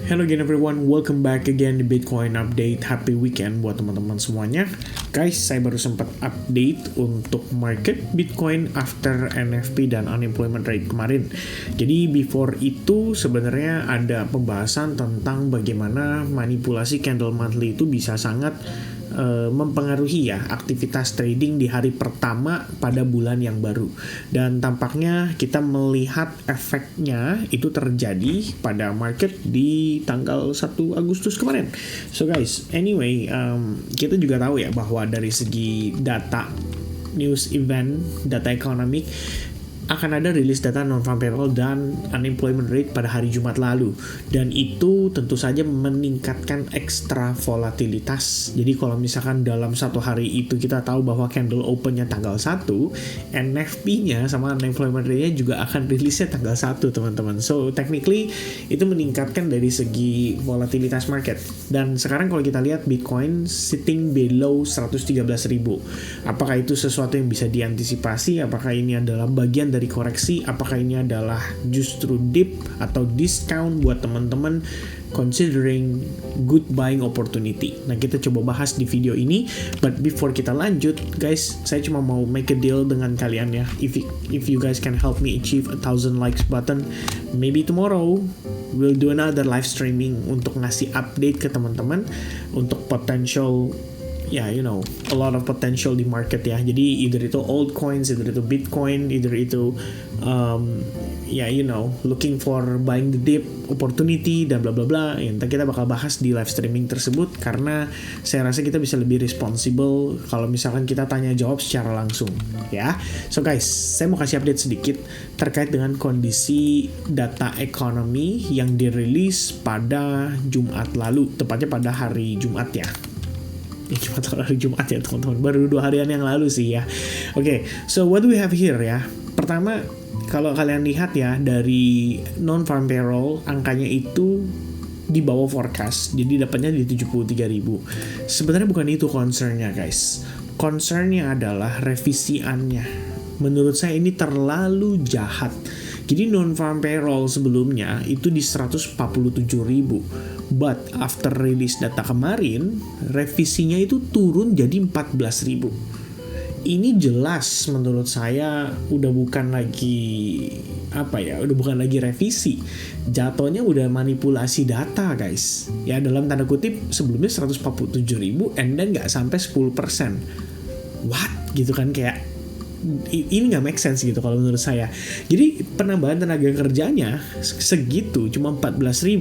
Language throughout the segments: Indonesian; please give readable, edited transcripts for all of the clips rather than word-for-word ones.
Hello again everyone, welcome back again di Bitcoin Update. Happy weekend buat teman-teman semuanya. Guys, saya baru sempat update untuk market Bitcoin after NFP dan unemployment rate kemarin. Jadi before itu sebenarnya ada pembahasan tentang bagaimana manipulasi candle monthly itu bisa sangat mempengaruhi ya aktivitas trading di hari pertama pada bulan yang baru, dan tampaknya kita melihat efeknya itu terjadi pada market di tanggal 1 Agustus kemarin. So guys, anyway, kita juga tahu ya bahwa dari segi data news event, data ekonomi, akan ada rilis data non-farm payroll dan unemployment rate pada hari Jumat lalu, dan itu tentu saja meningkatkan ekstra volatilitas. Jadi kalau misalkan dalam satu hari itu kita tahu bahwa candle opennya tanggal 1, NFP-nya sama unemployment rate-nya juga akan rilisnya tanggal 1 teman-teman. So technically itu meningkatkan dari segi volatilitas market. Dan sekarang kalau kita lihat Bitcoin sitting below 113.000. Apakah itu sesuatu yang bisa diantisipasi? Apakah ini adalah bagian dari koreksi? Apakah ini adalah justru dip atau discount buat teman-teman considering good buying opportunity? Nah, kita coba bahas di video ini. But before kita lanjut, guys, saya cuma mau make a deal dengan kalian ya. If you guys can help me achieve 1,000 likes button, maybe tomorrow we'll do another live streaming untuk ngasih update ke teman-teman untuk potential, a lot of potential di market ya. Jadi either itu altcoins, either itu Bitcoin, either itu looking for buying the dip opportunity dan bla bla bla. Nanti kita bakal bahas di live streaming tersebut, karena saya rasa kita bisa lebih responsible kalau misalkan kita tanya jawab secara langsung ya. So guys, saya mau kasih update sedikit terkait dengan kondisi data ekonomi yang dirilis pada Jumat lalu, tepatnya pada hari Jumat ya. Cuma hari Jumat ya teman-teman, baru 2 harian yang lalu sih ya. Oke, so what do we have here ya? Pertama, kalau kalian lihat ya, dari non-farm payroll angkanya itu di bawah forecast, jadi dapatnya di 73.000. Sebenarnya bukan itu concernnya guys. Concernnya adalah revisiannya. Menurut saya ini terlalu jahat. Jadi non-farm payroll sebelumnya itu di 147.000. But after release data kemarin, revisinya itu turun jadi 14.000. Ini jelas menurut saya udah bukan lagi udah bukan lagi revisi. Jatuhnya udah manipulasi data guys. Ya dalam tanda kutip, sebelumnya 147.000 and then nggak sampai 10%. What? Gitu kan, kayak ini nggak make sense gitu kalau menurut saya. Jadi penambahan tenaga kerjanya segitu, cuma 14.000,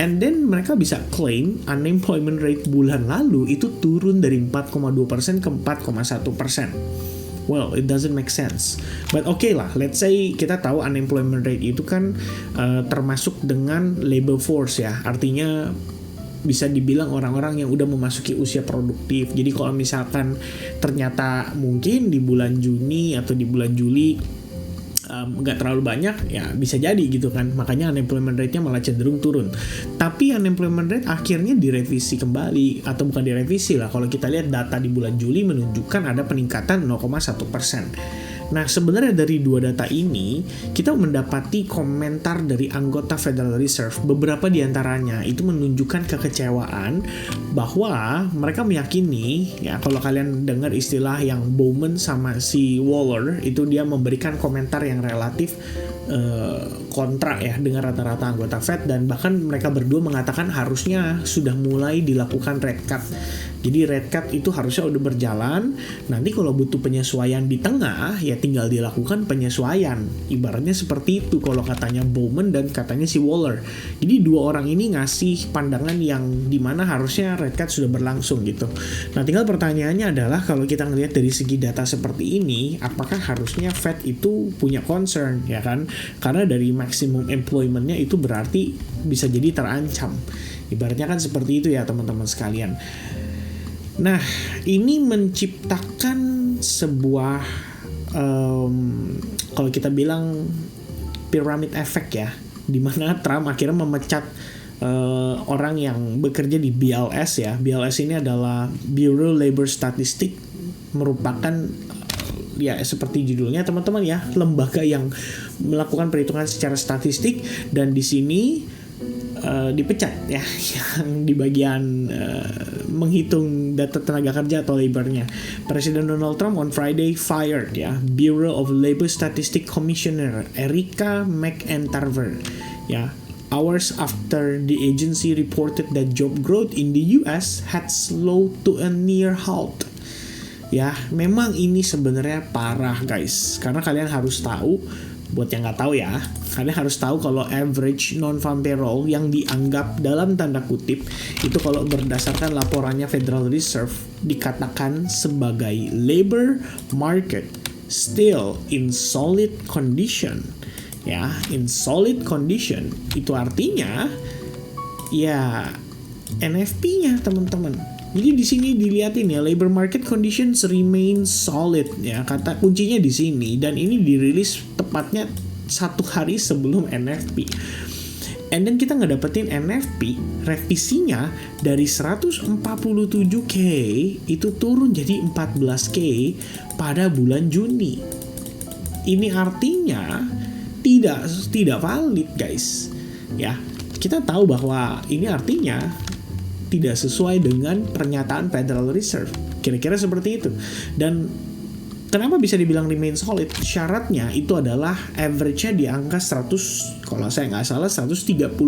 and then mereka bisa claim unemployment rate bulan lalu itu turun dari 4,2% ke 4,1%. Well, it doesn't make sense. But okay lah, let's say kita tahu unemployment rate itu kan termasuk dengan labor force ya. Artinya bisa dibilang orang-orang yang udah memasuki usia produktif. Jadi kalau misalkan ternyata mungkin di bulan Juni atau di bulan Juli nggak terlalu banyak, ya bisa jadi gitu kan. Makanya unemployment rate-nya malah cenderung turun. Tapi unemployment rate akhirnya direvisi kembali, atau bukan direvisi lah. Kalau kita lihat data di bulan Juli menunjukkan ada peningkatan 0,1%. Nah, sebenarnya dari dua data ini, kita mendapati komentar dari anggota Federal Reserve. Beberapa di antaranya itu menunjukkan kekecewaan bahwa mereka meyakini, ya kalau kalian dengar istilah yang Bowman sama si Waller, itu dia memberikan komentar yang relatif kontra ya dengan rata-rata anggota Fed, dan bahkan mereka berdua mengatakan harusnya sudah mulai dilakukan rate cut. Jadi rate cut itu harusnya udah berjalan. Nanti kalau butuh penyesuaian di tengah, ya tinggal dilakukan penyesuaian. Ibaratnya seperti itu kalau katanya Bowman dan katanya si Waller. Jadi dua orang ini ngasih pandangan yang dimana harusnya rate cut sudah berlangsung gitu. Nah, tinggal pertanyaannya adalah kalau kita ngelihat dari segi data seperti ini, apakah harusnya Fed itu punya concern ya kan? Karena dari maximum employment-nya itu berarti bisa jadi terancam. Ibaratnya kan seperti itu ya teman-teman sekalian. Nah, ini menciptakan sebuah kalau kita bilang pyramid effect ya, di mana Trump akhirnya memecat orang yang bekerja di BLS ya. BLS ini adalah Bureau Labor Statistics, merupakan ya seperti judulnya teman-teman ya, lembaga yang melakukan perhitungan secara statistik, dan di sini dipecat ya yang di bagian menghitung data tenaga kerja atau labornya. Presiden Donald Trump on Friday fired ya Bureau of Labor Statistics Commissioner Erica McEntire ya, hours after the agency reported that job growth in the US had slowed to a near halt. Ya, memang ini sebenarnya parah guys, karena kalian harus tahu, buat yang nggak tahu ya, kalian harus tahu kalau average non-farm payroll yang dianggap dalam tanda kutip itu kalau berdasarkan laporannya Federal Reserve dikatakan sebagai labor market still in solid condition. Ya, in solid condition itu artinya ya NFP-nya teman-teman. Jadi di sini dilihatin ya, labor market conditions remain solid ya, kata kuncinya di sini, dan ini dirilis tepatnya 1 hari sebelum NFP. And then kita ngedapetin NFP revisinya dari 147K itu turun jadi 14K pada bulan Juni. Ini artinya tidak valid guys. Ya, kita tahu bahwa ini artinya tidak sesuai dengan pernyataan Federal Reserve. Kira-kira seperti itu. Dan kenapa bisa dibilang remain solid? Syaratnya itu adalah average-nya di angka 100, kalau saya nggak salah 130.000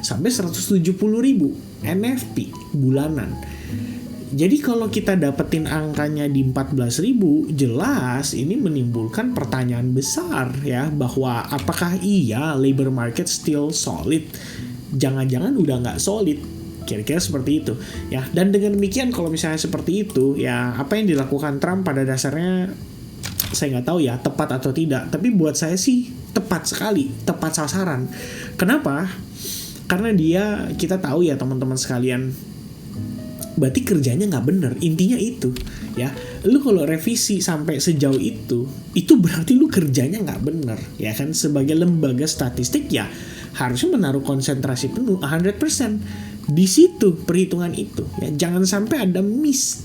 sampai 170.000 NFP bulanan. Jadi kalau kita dapetin angkanya di 14.000, jelas ini menimbulkan pertanyaan besar ya, bahwa apakah iya labor market still solid? Jangan-jangan udah nggak solid. Kira-kira seperti itu ya. Dan dengan demikian kalau misalnya seperti itu ya, apa yang dilakukan Trump pada dasarnya saya nggak tahu ya tepat atau tidak, tapi buat saya sih tepat sekali, tepat sasaran. Kenapa? Karena kita tahu ya teman-teman sekalian, berarti kerjanya nggak bener, intinya itu ya. Lu kalau revisi sampai sejauh itu berarti lu kerjanya nggak bener ya kan. Sebagai lembaga statistik ya harusnya menaruh konsentrasi penuh 100% di situ perhitungan itu ya. Jangan sampai ada miss.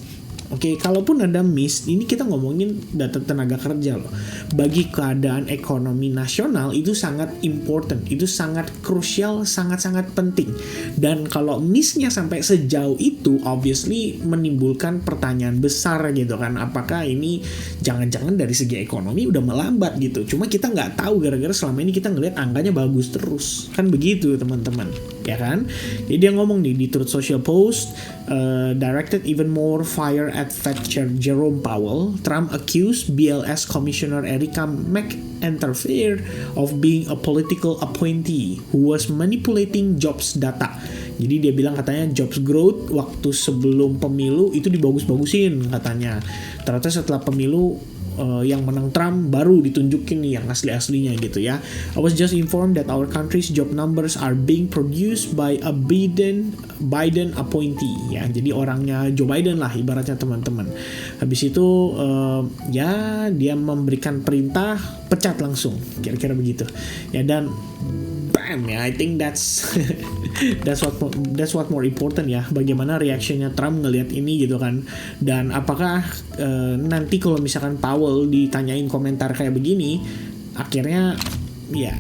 Oke, kalaupun ada miss, ini kita ngomongin data tenaga kerja loh. Bagi keadaan ekonomi nasional itu sangat important, itu sangat krusial, sangat-sangat penting. Dan kalau missnya sampai sejauh itu, obviously menimbulkan pertanyaan besar gitu kan. Apakah ini jangan-jangan dari segi ekonomi udah melambat gitu. Cuma kita nggak tahu gara-gara selama ini kita ngelihat angkanya bagus terus. Kan begitu teman-teman, ya kan? Jadi dia ngomong nih di Truth Social Post, directed even more fire at Fed Chair Jerome Powell. Trump accused BLS Commissioner Erica McEntire of being a political appointee who was manipulating jobs data. Jadi dia bilang katanya jobs growth waktu sebelum pemilu itu dibagus-bagusin katanya. Ternyata setelah pemilu yang menang Trump baru ditunjukin nih yang asli-aslinya gitu ya. I was just informed that our country's job numbers are being produced by a Biden appointee ya. Jadi orangnya Joe Biden lah ibaratnya teman-teman. Habis itu ya dia memberikan perintah pecat langsung, kira-kira begitu. Ya, dan bam ya, I think that's what more important ya, bagaimana reactionnya Trump ngelihat ini gitu kan. Dan apakah nanti kalau misalkan Powell ditanyain komentar kayak begini, akhirnya ya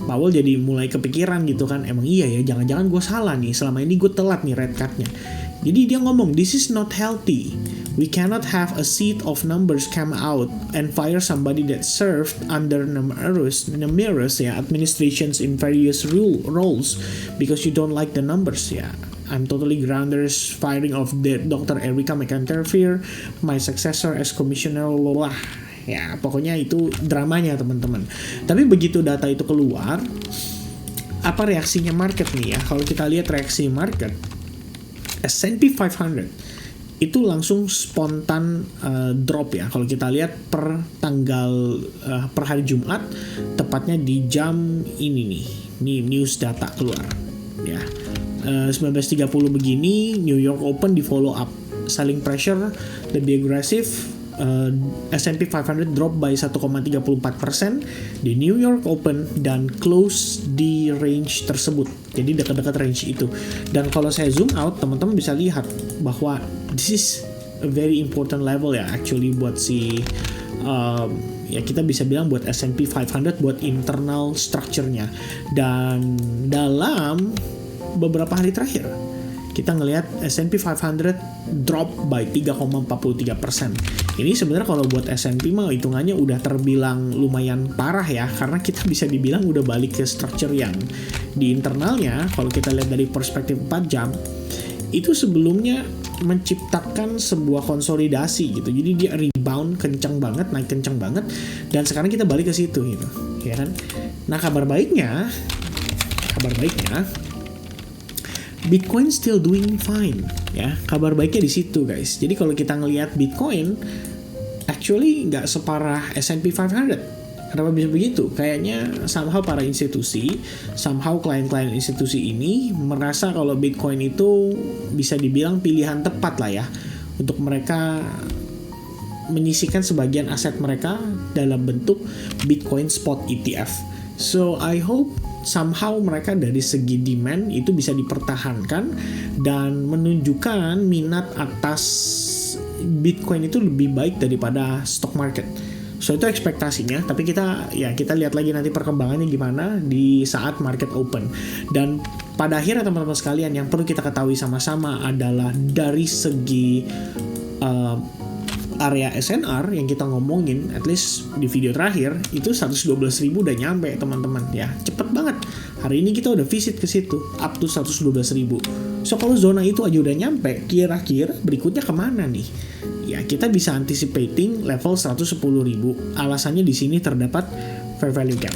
Powell jadi mulai kepikiran gitu kan, emang iya ya, jangan-jangan gue salah nih, selama ini gue telat nih red card-nya. Jadi dia ngomong, this is not healthy. We cannot have a seat of numbers come out and fire somebody that served under numerous ya administrations in various roles because you don't like the numbers ya. I'm totally grounded firing of Dr. Erica McEntire, my successor as commissioner. Ya pokoknya itu dramanya teman-teman. Tapi begitu data itu keluar, apa reaksinya market nih ya? Kalau kita lihat reaksi market, S&P 500 itu langsung spontan drop ya. Kalau kita lihat per hari Jumat, tepatnya di jam ini nih news data keluar ya, 19.30 begini. New York Open di follow up, selling pressure lebih agresif. S&P 500 drop by 1,34% di New York Open dan close di range tersebut. Jadi dekat-dekat range itu. Dan kalau saya zoom out, teman-teman bisa lihat bahwa this is a very important level ya actually buat si ya kita bisa bilang buat S&P 500 buat internal structure-nya. Dan dalam beberapa hari terakhir. Kita ngelihat S&P 500 drop by 3,43%. Ini sebenarnya kalau buat S&P mah hitungannya udah terbilang lumayan parah ya, karena kita bisa dibilang udah balik ke structure yang di internalnya. Kalau kita lihat dari perspektif 4 jam, itu sebelumnya menciptakan sebuah konsolidasi gitu. Jadi dia rebound kencang banget, naik kencang banget, dan sekarang kita balik ke situ gitu, ya kan? Nah, kabar baiknya Bitcoin still doing fine, ya. Kabar baiknya di situ, guys. Jadi kalau kita ngelihat Bitcoin, actually nggak separah S&P 500. Kenapa bisa begitu? Kayaknya somehow para institusi, somehow klien-klien institusi ini merasa kalau Bitcoin itu bisa dibilang pilihan tepat lah ya, untuk mereka menyisihkan sebagian aset mereka dalam bentuk Bitcoin Spot ETF. So I hope somehow mereka dari segi demand itu bisa dipertahankan dan menunjukkan minat atas Bitcoin itu lebih baik daripada stock market. So itu ekspektasinya, tapi kita lihat lagi nanti perkembangannya gimana di saat market open. Dan pada akhirnya teman-teman sekalian, yang perlu kita ketahui sama-sama adalah dari segi area SNR yang kita ngomongin, at least di video terakhir itu 112.000 udah nyampe teman-teman ya, cepet banget. Hari ini kita udah visit ke situ up to 112.000. So kalau zona itu aja udah nyampe, kira-kira berikutnya kemana nih? Ya kita bisa anticipating level 110.000. Alasannya di sini terdapat fair value gap.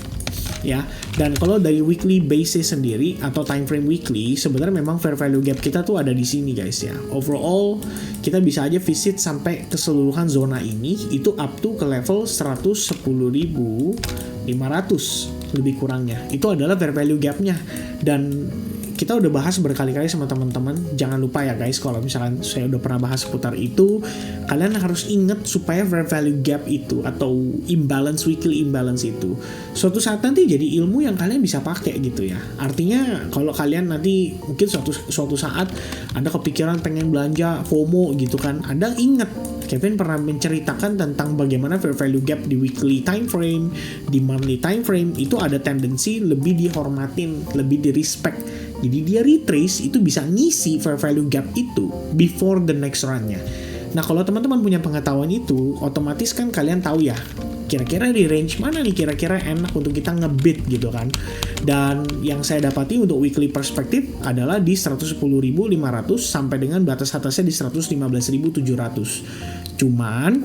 Ya, dan kalau dari weekly basis sendiri atau time frame weekly, sebenarnya memang fair value gap kita tuh ada di sini guys ya. Overall kita bisa aja visit sampai keseluruhan zona ini itu up to ke level 110.500 lebih kurangnya. Itu adalah fair value gapnya, dan kita udah bahas berkali-kali sama teman-teman. Jangan lupa ya guys, kalau misalkan saya udah pernah bahas seputar itu, kalian harus ingat supaya fair value gap itu atau weekly imbalance itu suatu saat nanti jadi ilmu yang kalian bisa pakai gitu ya. Artinya kalau kalian nanti mungkin suatu saat Anda kepikiran pengen belanja FOMO gitu kan, Anda ingat Kevin pernah menceritakan tentang bagaimana fair value gap di weekly time frame, di monthly time frame itu ada tendensi lebih dihormatin, lebih di respect. Jadi dia retrace itu bisa ngisi fair value gap itu before the next run-nya. Nah kalau teman-teman punya pengetahuan itu, otomatis kan kalian tahu ya, kira-kira di range mana nih kira-kira enak untuk kita ngebit gitu kan. Dan yang saya dapati untuk weekly perspektif adalah di 110.500 sampai dengan batas atasnya di 115.700. Cuman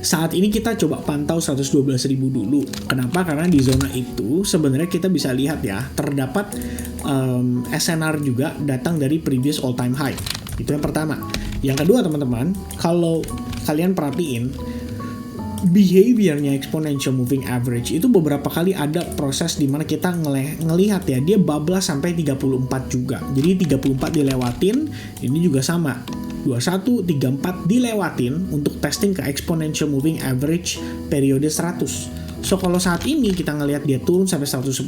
saat ini kita coba pantau 112.000 dulu. Kenapa? Karena di zona itu sebenarnya kita bisa lihat ya, terdapat SNR juga datang dari previous all time high. Itu yang pertama. Yang kedua teman-teman, kalau kalian perhatiin behaviornya exponential moving average itu beberapa kali ada proses di mana kita ngelihat ya, dia bablas sampai 34 juga. Jadi 34 dilewatin, ini juga sama. 21, 34 dilewatin untuk testing ke exponential moving average periode 100. So kalau saat ini kita ngelihat dia turun sampai 110.000,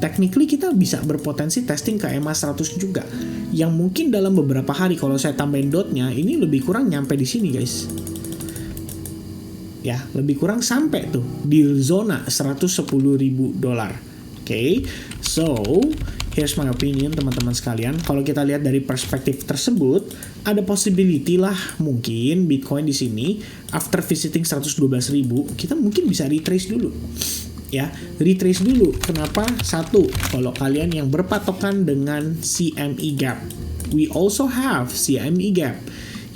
technically kita bisa berpotensi testing ke EMA 100 juga. Yang mungkin dalam beberapa hari kalau saya tambahin dotnya, ini lebih kurang nyampe di sini guys. Ya, lebih kurang sampai tuh di zona $110.000. Okay, so here's my opinion teman-teman sekalian. Kalau kita lihat dari perspektif tersebut, ada possibility lah mungkin Bitcoin di sini after visiting 112.000 kita mungkin bisa retrace dulu. Ya, retrace dulu. Kenapa? Satu, kalau kalian yang berpatokan dengan CME gap, we also have CME gap.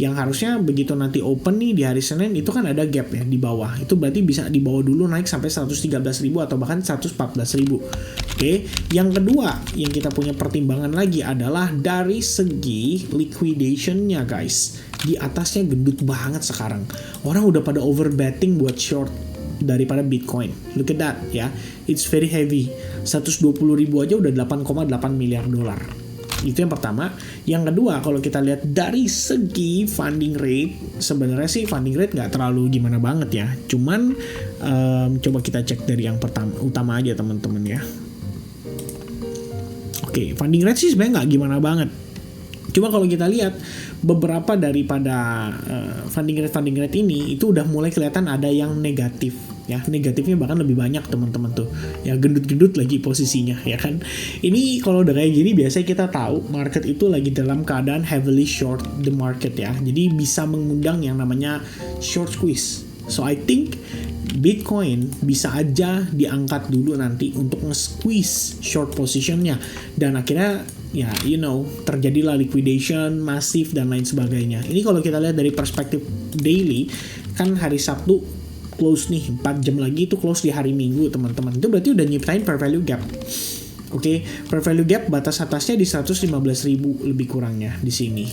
Yang harusnya begitu nanti open nih di hari Senin itu kan ada gap ya di bawah. Itu berarti bisa di bawah dulu naik sampai 113.000 atau bahkan 114.000. Oke, yang kedua yang kita punya pertimbangan lagi adalah dari segi liquidation-nya guys. Di atasnya gendut banget sekarang. Orang udah pada overbetting buat short daripada Bitcoin. Look at that ya. It's very heavy. 120.000 aja udah 8,8 miliar dolar. Itu yang pertama. Yang kedua, kalau kita lihat dari segi funding rate, sebenarnya sih funding rate nggak terlalu gimana banget ya. Cuman coba kita cek dari yang utama aja teman-teman ya. Oke, funding rate sih sebenarnya nggak gimana banget. Cuma kalau kita lihat beberapa daripada funding rate ini itu udah mulai kelihatan ada yang negatif ya. Negatifnya bahkan lebih banyak teman-teman tuh. Ya gendut-gendut lagi posisinya ya kan. Ini kalau udah kayak gini biasanya kita tahu market itu lagi dalam keadaan heavily short the market ya. Jadi bisa mengundang yang namanya short squeeze. So I think Bitcoin bisa aja diangkat dulu nanti untuk nge-squeeze short positionnya dan akhirnya ya terjadilah liquidation masif dan lain sebagainya. Ini kalau kita lihat dari perspektif daily kan hari Sabtu close nih 4 jam lagi itu close di hari Minggu teman-teman. Itu berarti udah nyiptain fair value gap. Oke, fair value gap batas atasnya di 115.000 lebih kurangnya di sini.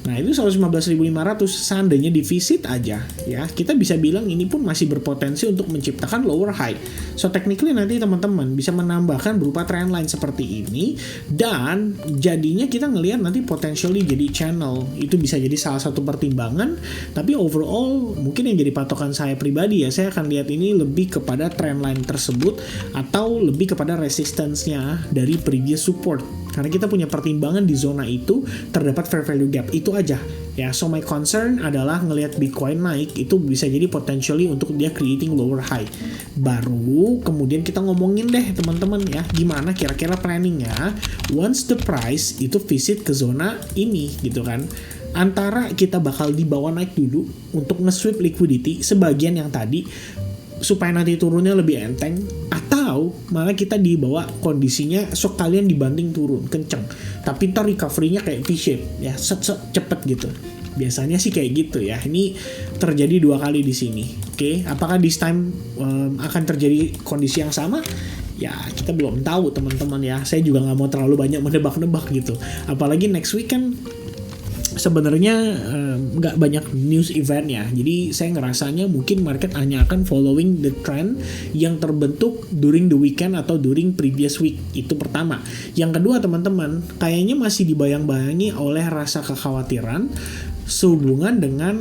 Nah itu 115.500 seandainya defisit aja ya kita bisa bilang ini pun masih berpotensi untuk menciptakan lower high. So technically nanti teman-teman bisa menambahkan berupa trendline seperti ini dan jadinya kita ngelihat nanti potentially jadi channel itu bisa jadi salah satu pertimbangan. Tapi overall mungkin yang jadi patokan saya pribadi ya saya akan lihat ini lebih kepada trendline tersebut atau lebih kepada resistance-nya dari previous support karena kita punya pertimbangan di zona itu terdapat fair value gap itu aja ya. So my concern adalah ngelihat Bitcoin naik itu bisa jadi potentially untuk dia creating lower high. Baru kemudian kita ngomongin deh teman-teman ya gimana kira-kira planningnya once the price itu visit ke zona ini gitu kan. Antara kita bakal dibawa naik dulu untuk nge-sweep liquidity sebagian yang tadi supaya nanti turunnya lebih enteng atau malah kita dibawa kondisinya sok kalian dibanting turun kenceng tapi ntar recovery-nya kayak V-shape ya set cepet gitu biasanya sih kayak gitu ya. Ini terjadi 2 kali di sini. Oke, apakah this time akan terjadi kondisi yang sama ya kita belum tahu teman-teman ya. Saya juga nggak mau terlalu banyak menebak-nebak gitu apalagi next week kan sebenarnya nggak banyak news event ya. Jadi saya ngerasanya mungkin market hanya akan following the trend yang terbentuk during the weekend atau during previous week. Itu pertama. Yang kedua teman-teman, kayaknya masih dibayang-bayangi oleh rasa kekhawatiran sehubungan dengan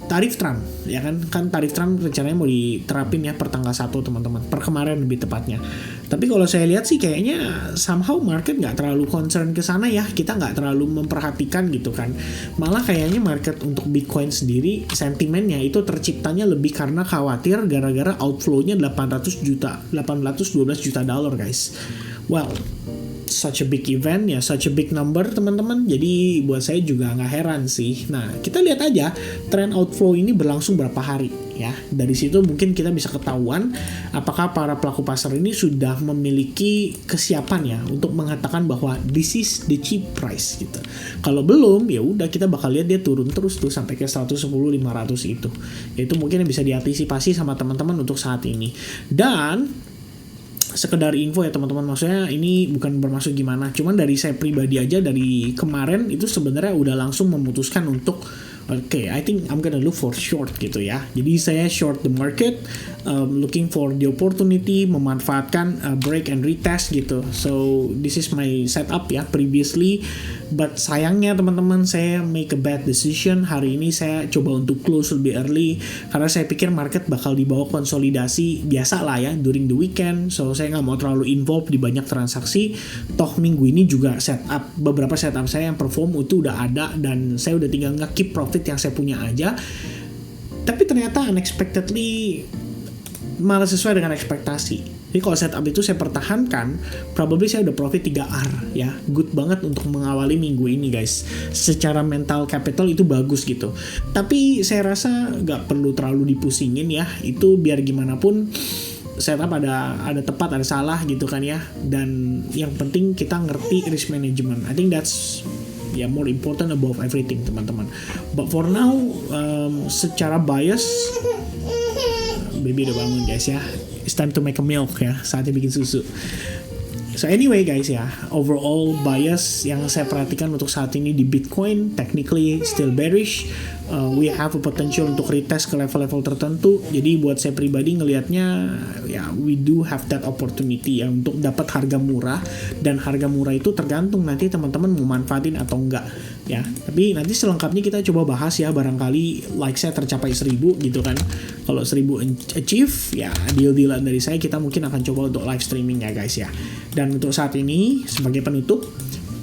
tarif Trump ya kan tarif Trump rencananya mau diterapin ya per tanggal 1 teman-teman, per kemarin lebih tepatnya. Tapi kalau saya lihat sih kayaknya somehow market nggak terlalu concern ke sana ya, kita nggak terlalu memperhatikan gitu kan. Malah kayaknya market untuk Bitcoin sendiri sentimennya itu terciptanya lebih karena khawatir gara-gara outflow-nya 18 juta, 18-12 juta dolar guys. Well, such a big event ya, such a big number teman-teman. Jadi buat saya juga nggak heran sih. Nah kita lihat aja tren outflow ini berlangsung berapa hari ya. Dari situ mungkin kita bisa ketahuan apakah para pelaku pasar ini sudah memiliki kesiapan ya untuk mengatakan bahwa this is the cheap price gitu. Kalau belum ya udah kita bakal lihat dia turun terus tuh sampai ke 110.500 itu. Itu mungkin yang bisa diantisipasi sama teman-teman untuk saat ini. Dan sekedar info ya teman-teman, maksudnya ini bukan bermaksud gimana, cuman dari saya pribadi aja dari kemarin itu sebenarnya udah langsung memutuskan untuk I think I'm gonna look for short gitu ya. Jadi saya short the market, looking for the opportunity, memanfaatkan break and retest gitu. So this is my setup ya previously, but sayangnya teman-teman saya make a bad decision. Hari ini saya coba untuk close lebih early karena saya pikir market bakal dibawa konsolidasi biasa lah ya during the weekend. So saya nggak mau terlalu involved di banyak transaksi. Toh minggu ini juga beberapa setup saya yang perform itu udah ada dan saya udah tinggal nge-keep profit yang saya punya aja. Tapi ternyata unexpectedly malah sesuai dengan ekspektasi. Jadi kalau setup itu saya pertahankan, probably saya udah profit 3R ya. Good banget untuk mengawali minggu ini guys. Secara mental capital itu bagus gitu. Tapi saya rasa gak perlu terlalu dipusingin ya. Itu biar gimana pun setup ada tepat ada salah gitu kan ya. Dan yang penting kita ngerti risk management. I think that's more important above everything teman-teman. But for now secara bias baby udah bangun guys ya. It's time to make a milk ya. Saatnya bikin susu. So anyway guys ya, overall bias yang saya perhatikan untuk saat ini di Bitcoin technically still bearish. We have a potential untuk retest ke level-level tertentu. Jadi buat saya pribadi ngelihatnya ya we do have that opportunity ya untuk dapat harga murah, dan harga murah itu tergantung nanti teman-teman mau manfaatin atau enggak ya. Tapi nanti selengkapnya kita coba bahas ya, barangkali like saya tercapai 1000 gitu kan. Kalau 1000 achieve ya deal-dealan dari saya, kita mungkin akan coba untuk live streaming ya guys ya. Dan untuk saat ini sebagai penutup,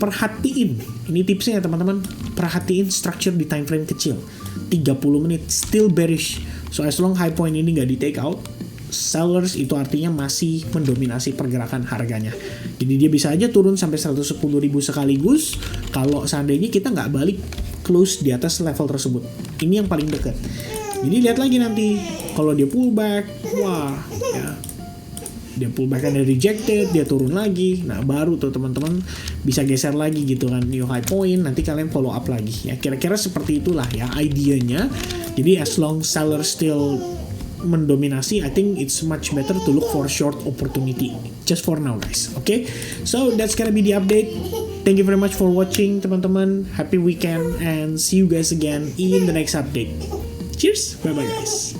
perhatiin, ini tipsnya ya teman-teman, perhatiin structure di time frame kecil. 30 menit still bearish. So as long high point ini nggak di take out, sellers itu artinya masih mendominasi pergerakan harganya. Jadi dia bisa aja turun sampai 110.000 sekaligus kalau seandainya kita nggak balik close di atas level tersebut. Ini yang paling dekat. Jadi lihat lagi nanti kalau dia pullback, wah ya, dia pullback ada rejected, dia turun lagi, nah baru tuh teman-teman bisa geser lagi gitu kan, new high point, nanti kalian follow up lagi ya, kira-kira seperti itulah ya idenya. Jadi as long seller still mendominasi, I think it's much better to look for short opportunity just for now guys. Okay, so that's gonna be the update. Thank you very much for watching teman-teman, happy weekend and see you guys again in the next update. Cheers, bye bye guys.